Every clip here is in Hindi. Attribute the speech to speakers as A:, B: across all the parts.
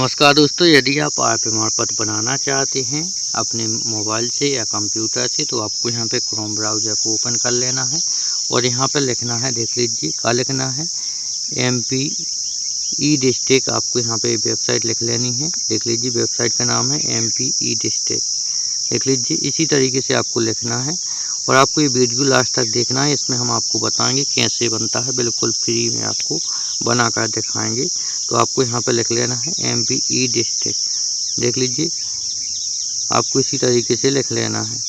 A: नमस्कार दोस्तों, यदि आप आय प्रमाण पत्र बनाना चाहते हैं अपने मोबाइल से या कंप्यूटर से तो आपको यहाँ पे क्रोम ब्राउज़र को ओपन कर लेना है और यहाँ पे लिखना है, देख लीजिए क्या लिखना है, MP ई डिस्ट्रिक्ट। आपको यहाँ पे वेबसाइट लिख लेनी है, देख लीजिए वेबसाइट का नाम है MP ई डिस्ट्रिक्ट, देख लीजिए। इसी तरीके से आपको लिखना है और आपको ये वीडियो लास्ट तक देखना है। इसमें हम आपको बताएंगे कैसे बनता है, बिल्कुल फ्री में आपको बना कर दिखाएंगे। तो आपको यहाँ पे लिख लेना है MP ई डिस्ट्रिक्ट, देख लीजिए आपको इसी तरीके से लिख लेना है।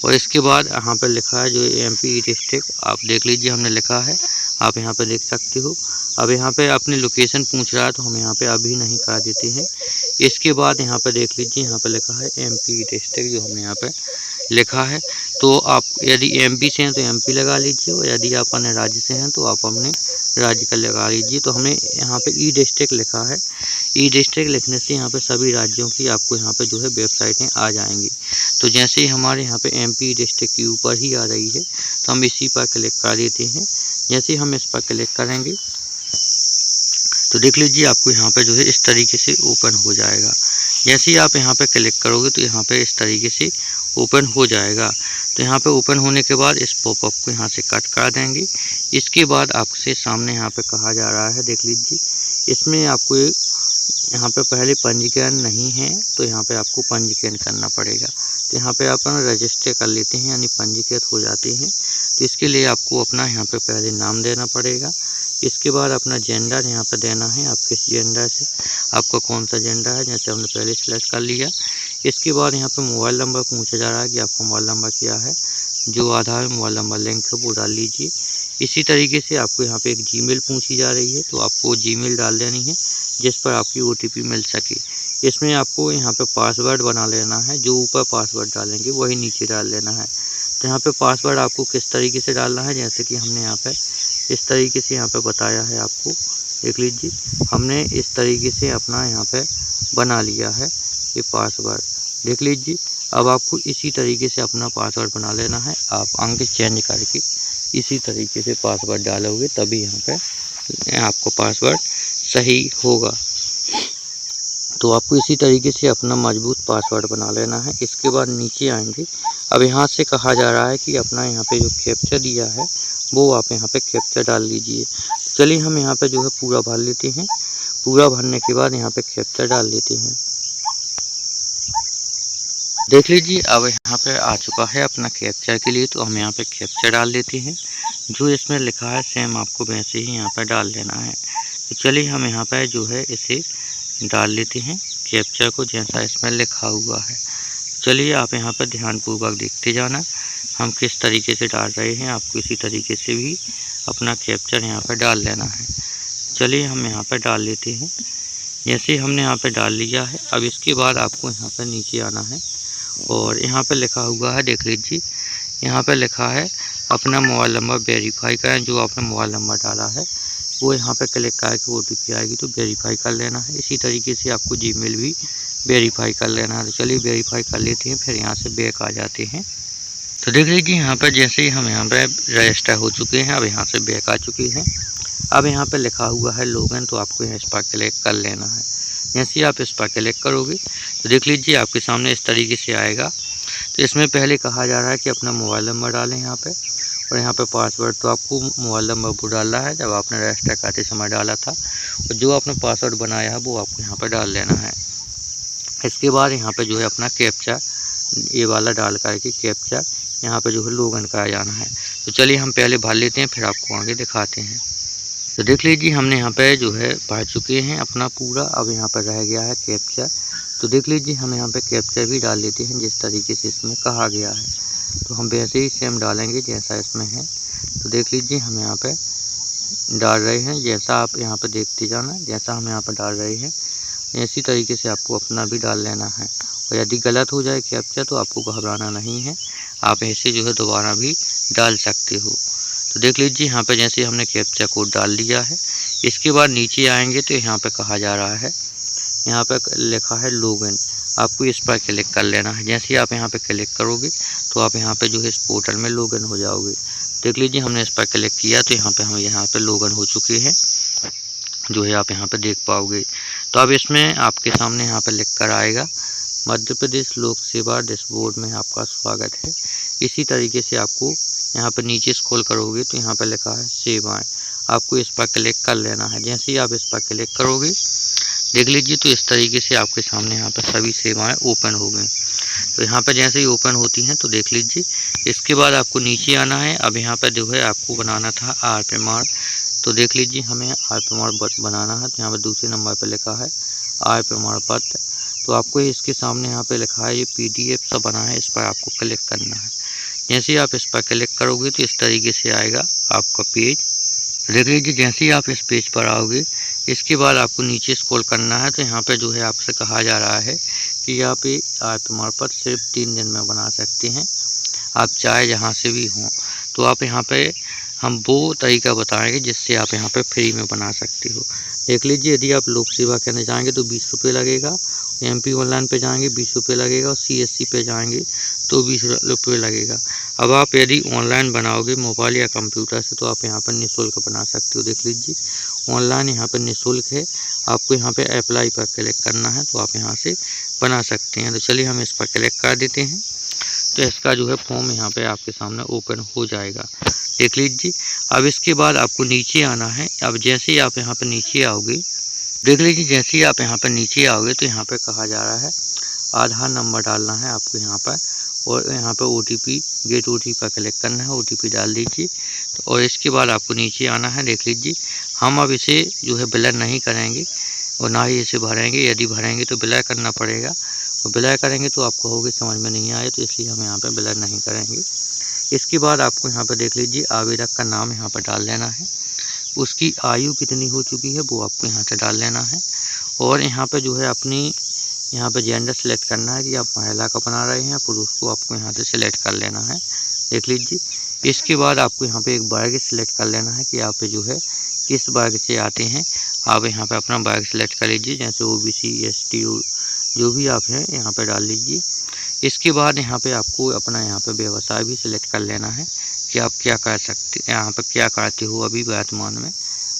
A: और इसके बाद यहाँ पे लिखा है जो MP ई डिस्ट्रिक्ट, आप देख लीजिए हमने लिखा है, आप यहाँ पे देख सकते हो। अब यहाँ पे अपनी लोकेशन पूछ रहा है तो हम यहाँ पे अभी नहीं कर देते हैं। इसके बाद यहाँ पे देख लीजिए, यहाँ पे लिखा है MP ई डिस्ट्रिक्ट, जो हमने यहाँ पे लिखा है। तो आप यदि MP से हैं तो MP लगा लीजिए और यदि आप अन्य राज्य से हैं तो आप अपने राज्य का लगा लीजिए। तो हमने यहाँ पे ई डिस्ट्रिक्ट लिखा है। ई डिस्ट्रिक्ट लिखने से यहाँ पे सभी राज्यों की आपको यहाँ पे जो है वेबसाइटें आ जाएंगी। तो जैसे ही हमारे यहाँ पे MP ई डिस्ट्रिक्ट के ऊपर ही आ रही है तो हम इसी पर क्लिक कर देते हैं। जैसे हम इस पर क्लिक करेंगे तो देख लीजिए आपको यहाँ पे जो है इस तरीके से ओपन हो जाएगा। जैसे ही आप यहाँ पे क्लिक करोगे तो यहाँ पे इस तरीके से ओपन हो जाएगा। तो यहाँ पे ओपन होने के बाद इस पॉपअप को यहाँ से कट कर देंगे। इसके बाद आपसे सामने यहाँ पे कहा जा रहा है, देख लीजिए इसमें आपको यहाँ पे पहले पंजीकरण नहीं है तो यहाँ पे आपको पंजीकरण करना पड़ेगा। तो यहाँ पे आप रजिस्टर कर लेते हैं, यानी पंजीकृत हो जाते हैं। तो इसके लिए आपको अपना यहाँ पे पहले नाम देना पड़ेगा। इसके बाद अपना जेंडर यहाँ पर देना है, आप किस जेंडर से, आपका कौन सा जेंडर है, जैसे हमने पहले सेलेक्ट कर लिया। इसके बाद यहाँ पे मोबाइल नंबर पूछा जा रहा है कि आपका मोबाइल नंबर क्या है, जो आधार में मोबाइल नंबर लिंक है वो डाल लीजिए। इसी तरीके से आपको यहाँ पे एक जीमेल पूछी जा रही है तो आपको जीमेल डाल देनी है जिस पर आपकी OTP मिल सके। इसमें आपको यहाँ पे पासवर्ड बना लेना है, जो ऊपर पासवर्ड डालेंगे वही नीचे डाल लेना है। तो यहाँ पे पासवर्ड आपको किस तरीके से डालना है, जैसे कि हमने यहाँ पे इस तरीके से यहाँ पे बताया है आपको, देख लीजिए हमने इस तरीके से अपना यहाँ पे बना लिया है ये पासवर्ड, देख लीजिए। अब आपको इसी तरीके से अपना पासवर्ड बना लेना है। आप अंक चेंज करके इसी तरीके से पासवर्ड डालोगे तभी यहाँ पे आपको पासवर्ड सही होगा। तो आपको इसी तरीके से अपना मजबूत पासवर्ड बना लेना है। इसके बाद नीचे आएंगे, अब यहाँ से कहा जा रहा है कि अपना यहाँ पे जो कैप्चा दिया है वो आप यहाँ पे कैप्चा डाल लीजिए। चलिए हम यहाँ पे जो है पूरा भर लेते हैं। पूरा भरने के बाद यहाँ पे कैप्चा डाल लेते हैं, देख लीजिए अब यहाँ पे आ चुका है अपना कैप्चा के लिए। तो हम यहाँ पे कैप्चा डाल लेते हैं, जो इसमें लिखा है सेम आपको वैसे ही यहाँ पे डाल देना है। तो चलिए हम यहाँ पे जो है इसे डाल लेते हैं कैप्चा को, जैसा इसमें लिखा हुआ है। चलिए आप यहाँ पर ध्यानपूर्वक देखते जाना हम किस तरीके से डाल रहे हैं। आपको इसी तरीके से भी अपना कैप्चर यहाँ पर डाल लेना है। चलिए हम यहाँ पर डाल लेते हैं। जैसे हमने यहाँ पे डाल लिया है, अब इसके बाद आपको यहाँ पर नीचे आना है और यहाँ पे लिखा हुआ है, देख लीजिए यहाँ पे लिखा है अपना मोबाइल नंबर वेरीफाई करें। जो आपने मोबाइल नंबर डाला है वो यहाँ पे क्लिक करके OTP आएगी तो वेरीफाई कर लेना है। इसी तरीके से आपको जीमेल भी वेरीफाई कर लेना है। तो चलिए वेरीफाई कर लेते हैं, फिर यहाँ से बैक आ जाते हैं। तो देख लीजिए यहाँ पर जैसे ही हम यहाँ पे रजिस्टर हो चुके हैं, अब यहाँ से बैक आ चुकी है। अब यहाँ पे लिखा हुआ है लॉगिन, तो आपको इस पर क्लिक कर लेना है। जैसे ही आप इस पर क्लिक करोगे तो देख लीजिए आपके सामने इस तरीके से आएगा। तो इसमें पहले कहा जा रहा है कि अपना मोबाइल नंबर डालें यहाँ पे, और यहाँ पे पासवर्ड तो आपको मोबाइल नंबर वो डालना है जब आपने रजिस्टर करते समय डाला था, और जो आपने पासवर्ड बनाया है वो आपको यहाँ पर डाल लेना है। इसके बाद यहाँ पे जो है अपना कैप्चा ये वाला डाल करके कैप्चा यहाँ पे जो है लॉगिन करा जाना है। तो चलिए हम पहले भर लेते हैं, फिर आपको आगे दिखाते हैं। तो देख लीजिए हमने यहाँ पे जो है भर चुके हैं अपना पूरा। अब यहाँ पर रह गया है कैप्चा। तो देख लीजिए हम यहाँ पे कैप्चा भी डाल लेते हैं जिस तरीके से इसमें कहा गया है। तो हम वैसे ही सेम डालेंगे जैसा इसमें है। तो देख लीजिए हम यहाँ पे डाल रहे हैं, जैसा आप यहाँ पे देखते जाना, जैसा हम यहाँ पर डाल रहे हैं इसी तरीके से आपको अपना भी डाल लेना है। और यदि गलत हो जाए कैप्चा तो आपको घबराना नहीं है, आप ऐसे जो है दोबारा भी डाल सकते हो। तो देख लीजिए यहाँ पे जैसे हमने कैप्चा कोड डाल लिया है। इसके बाद नीचे आएंगे तो यहाँ पे कहा जा रहा है, यहाँ पे लिखा है लॉगिन, आपको इस पर क्लिक कर लेना है। जैसे ही आप यहाँ पे क्लिक करोगे तो आप यहाँ पे जो है इस पोर्टल में लॉगिन हो जाओगे। देख लीजिए हमने इस पर क्लिक किया तो यहाँ पे हम यहाँ पे लॉगिन हो चुके हैं, जो है आप यहाँ पे देख पाओगे। तो अब इसमें आपके सामने यहाँ पे लिख कर आएगा मध्य प्रदेश लोक सेवा डैशबोर्ड में आपका स्वागत है। इसी तरीके से आपको यहाँ पे नीचे स्क्रॉल करोगे तो यहाँ पे लिखा है सेवाएं, आपको इस पर क्लिक कर लेना है। जैसे ही आप इस पर क्लिक करोगे देख लीजिए तो इस तरीके से आपके सामने यहाँ पर सभी सेवाएं ओपन हो गई। तो यहाँ पर जैसे ही ओपन होती हैं तो देख लीजिए, इसके बाद आपको नीचे आना है। अब यहाँ पर जो है आपको बनाना था आर प्रमाण, तो देख लीजिए हमें आय प्रमाण पत्र बनाना है। तो यहाँ पर दूसरे नंबर पर लिखा है आय प्रमाण पत्र, तो आपको इसके सामने यहाँ पे लिखा है ये PDF सा बना है, इस पर आपको क्लिक करना है। जैसे ही आप इस पर क्लिक करोगे तो इस तरीके से आएगा आपका पेज। देख लीजिए जैसे ही आप इस पेज पर आओगे, इसके बाद आपको नीचे स्क्रॉल करना है। तो यहाँ पे जो है आपसे कहा जा रहा है कि यहाँ पे आय प्रमाण पत्र सिर्फ 3 दिन में बना सकते हैं, आप चाहे जहाँ से भी हों। तो आप यहाँ पे हम वो तरीका बताएंगे जिससे आप यहाँ पे फ्री में बना सकते हो। देख लीजिए, यदि आप लोक सेवा केंद्र जाएंगे तो 20 रुपये लगेगा, MP ऑनलाइन पे जाएंगे 20 रुपये लगेगा, और CSC पे जाएंगे तो 20 रुपये लगेगा। अब आप यदि ऑनलाइन बनाओगे मोबाइल या कंप्यूटर से तो आप यहाँ पर निःशुल्क बना सकते हो। देख लीजिए ऑनलाइन यहाँ पर निःशुल्क है, आपको यहाँ पे अप्लाई पर क्लिक करना है तो आप यहाँ से बना सकते हैं। तो चलिए हम इस पर क्लिक कर देते हैं, तो इसका जो है फॉर्म यहाँ पे आपके सामने ओपन हो जाएगा। देख लीजिए, अब इसके बाद आपको नीचे आना है। अब जैसे ही आप यहाँ पर नीचे आओगे, देख लीजिए जैसे ही आप यहाँ पर नीचे आओगे तो यहाँ पे कहा जा रहा है आधार नंबर डालना है आपको यहाँ पर, और यहाँ पर OTP गेट OTP पर क्लिक करना है, OTP डाल दीजिए। तो और इसके बाद आपको नीचे आना है। देख लीजिए हम अब इसे जो है विलय नहीं करेंगे और ना ही इसे भरेंगे, यदि भरेंगे तो विलय करना पड़ेगा, और विलय करेंगे तो आप कहोगे समझ में नहीं आए, तो इसलिए हम यहाँ पर विलय नहीं करेंगे। इसके बाद आपको यहाँ पर देख लीजिए आवेदक का नाम यहाँ पर डाल लेना है, उसकी आयु कितनी हो चुकी है वो आपको यहाँ से डाल लेना है, और यहाँ पे जो है अपनी यहाँ पे जेंडर सेलेक्ट करना है कि आप महिला का बना रहे हैं, पुरुष को आपको यहाँ से सिलेक्ट कर लेना है। देख लीजिए, इसके बाद आपको यहाँ पे एक वर्ग सिलेक्ट कर लेना है कि आप जो है किस वर्ग से आते हैं। आप यहाँ पे अपना वर्ग सिलेक्ट कर लीजिए, जैसे OBC ST जो भी आप हैं यहाँ पे डाल लीजिए। इसके बाद यहाँ पे आपको अपना यहाँ पे व्यवसाय भी सिलेक्ट कर लेना है कि आप क्या कर सकते, यहाँ पे क्या करते हो अभी वर्तमान में।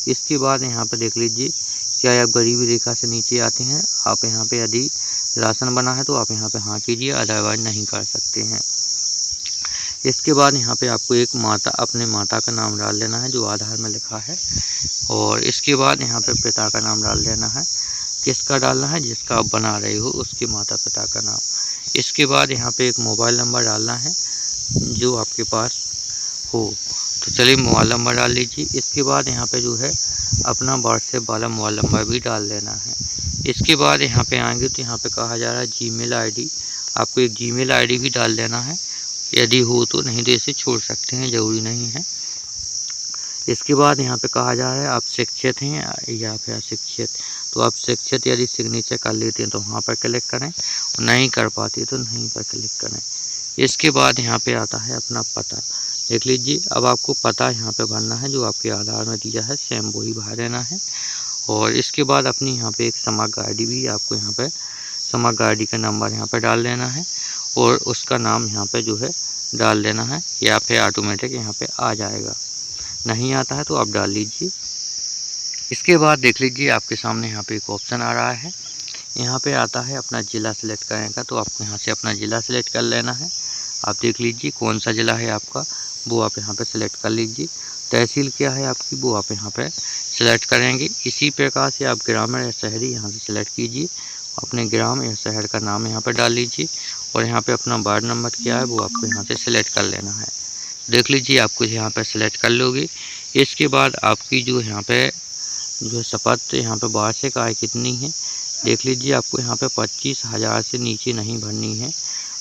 A: इसके बाद यहाँ पे देख लीजिए क्या आप गरीबी रेखा से नीचे आते हैं, आप यहाँ पे यदि राशन बना है तो आप यहाँ पे हाँ कीजिए, अदरवाइज नहीं कर सकते हैं। इसके बाद यहाँ पे आपको एक अपने माता का नाम डाल लेना है जो आधार में लिखा है, और इसके बाद यहाँ पे पिता का नाम डाल देना है। किसका डालना है? जिसका आप बना रहे हो उसके माता पिता का नाम। इसके बाद यहाँ पे एक मोबाइल नंबर डालना है जो आपके पास हो, तो चलिए मोबाइल नंबर डाल लीजिए। इसके बाद यहाँ पे जो है अपना व्हाट्सएप वाला मोबाइल नंबर भी डाल देना है। इसके बाद यहाँ पे आएंगे तो यहाँ पे कहा जा रहा है जीमेल ID, आपको एक जीमेल ID भी डाल देना है यदि हो तो, नहीं तो इसे छोड़ सकते हैं, ज़रूरी नहीं है। इसके बाद यहाँ पे कहा जा रहा है आप शिक्षित हैं या फिर अशिक्षित, तो आप शिक्षित यदि सिग्नेचर कर लेते हैं तो वहाँ पर क्लिक करें, और नहीं कर पाते तो नहीं पर क्लिक करें। इसके बाद यहाँ पे आता है अपना पता। देख लीजिए, अब आपको पता यहाँ पे भरना है जो आपके आधार में दिया है, सेम वही भर देना है। और इसके बाद अपनी यहाँ पे एक समग्र ID भी आपको यहाँ पे समग्र ID का नंबर यहाँ पे डाल देना है, और उसका नाम यहाँ पे जो है डाल देना है, या फिर ऑटोमेटिक यहाँ पे आ जाएगा। नहीं आता है तो आप डाल लीजिए। इसके बाद देख लीजिए आपके सामने यहाँ पे एक ऑप्शन आ रहा है, यहाँ पे आता है अपना ज़िला सेलेक्ट करने का, तो आपको यहाँ से अपना ज़िला सेलेक्ट कर लेना है। आप देख लीजिए कौन सा ज़िला है आपका, वो आप यहाँ पे सेलेक्ट कर लीजिए। तहसील क्या है आपकी वो आप यहाँ पे सेलेक्ट करेंगे। इसी प्रकार से आप ग्रामीण या शहरी यहाँ से सेलेक्ट कीजिए, अपने ग्राम या शहर का नाम यहाँ पर डाल लीजिए, और यहाँ पे अपना वार्ड नंबर क्या है वो आपको यहाँ से सेलेक्ट कर लेना है। देख लीजिए आपको यहाँ पे सेलेक्ट कर लोगे। इसके बाद आपकी जो यहाँ पे जो शपथ यहाँ पे वार्षिक आय कितनी है, देख लीजिए आपको यहाँ पे 25,000 से नीचे नहीं भरनी है,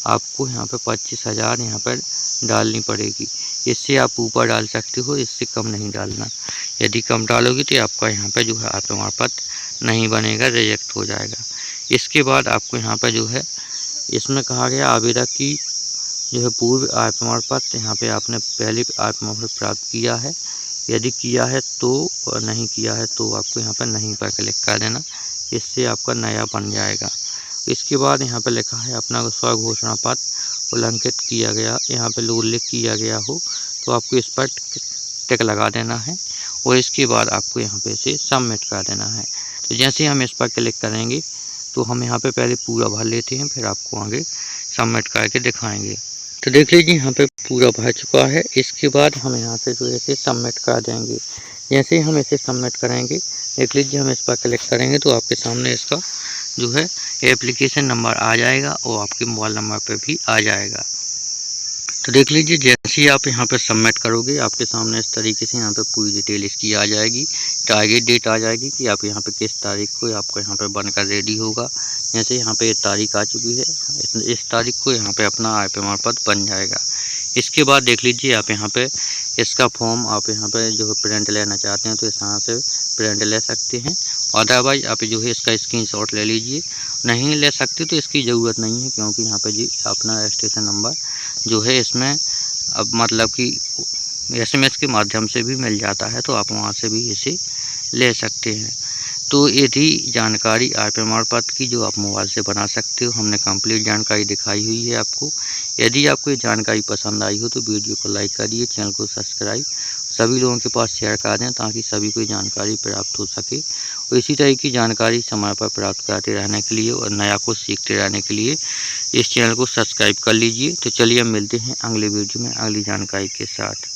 A: आपको यहाँ पे 25,000 यहाँ पर डालनी पड़ेगी। इससे आप ऊपर डाल सकते हो, इससे कम नहीं डालना। यदि कम डालोगे तो आपका यहाँ पे जो है आय प्रमाण पत्र नहीं बनेगा, रिजेक्ट हो जाएगा। इसके बाद आपको यहाँ पे जो है इसमें कहा गया आवेदक की जो है पूर्व आय प्रमाण पत्र, यहाँ पे आपने पहले आय प्रमाण पत्र प्राप्त किया है, यदि किया है तो, और नहीं किया है तो आपको यहाँ पर नहीं पर क्लिक कर देना, इससे आपका नया बन जाएगा। इसके बाद यहाँ पे लिखा है अपना स्व घोषणा पत्र उल्लंघित किया गया, यहाँ पे उल्लेख किया गया हो तो आपको इस पर टिक लगा देना है, और इसके बाद आपको यहाँ पे इसे सबमिट कर देना है। तो जैसे हम इस पर क्लिक करेंगे तो हम यहाँ पे पहले पूरा भर लेते हैं, फिर आपको आगे सबमिट करके दिखाएंगे। तो देख लीजिए यहाँ पे पूरा भर चुका है। इसके बाद हम यहाँ से जो है इसे सबमिट कर देंगे। जैसे हम इसे सबमिट करेंगे, देख लीजिए हम इस पर क्लिक करेंगे तो आपके सामने इसका जो है एप्लीकेशन नंबर आ जाएगा और आपके मोबाइल नंबर पे भी आ जाएगा। तो देख लीजिए जैसे ही आप यहाँ पे सबमिट करोगे, आपके सामने इस तरीके से यहाँ पे पूरी डिटेल इसकी आ जाएगी। टारगेट डेट आ जाएगी कि आप यहाँ पे किस तारीख को आपको यहाँ पे बनकर रेडी होगा। जैसे यहाँ पे तारीख आ चुकी है, इस तारीख को यहाँ पे अपना आय प्रमाण पत्र बन जाएगा। इसके बाद देख लीजिए आप यहाँ पे इसका फॉर्म आप यहाँ पे जो है प्रिंट लेना चाहते हैं तो इस यहाँ से प्रिंट ले सकते हैं। अदरवाइज आप जो है इसका स्क्रीनशॉट ले लीजिए। नहीं ले सकते तो इसकी ज़रूरत नहीं है, क्योंकि यहाँ पे जी अपना रजिस्ट्रेशन नंबर जो है इसमें अब मतलब कि SMS के माध्यम से भी मिल जाता है, तो आप वहाँ से भी इसे ले सकते हैं। तो ये थी जानकारी आय प्रमाण पत्र की, जो आप मोबाइल से बना सकते हो। हमने कंप्लीट जानकारी दिखाई हुई है आपको। यदि आपको ये जानकारी पसंद आई हो तो वीडियो को लाइक करिए, चैनल को सब्सक्राइब सभी लोगों के पास शेयर कर दें, ताकि सभी को जानकारी प्राप्त हो सके। और इसी तरह की जानकारी समय पर प्राप्त करते रहने के लिए और नया कुछ सीखते रहने के लिए इस चैनल को सब्सक्राइब कर लीजिए। तो चलिए हम मिलते हैं अगले वीडियो में अगली जानकारी के साथ।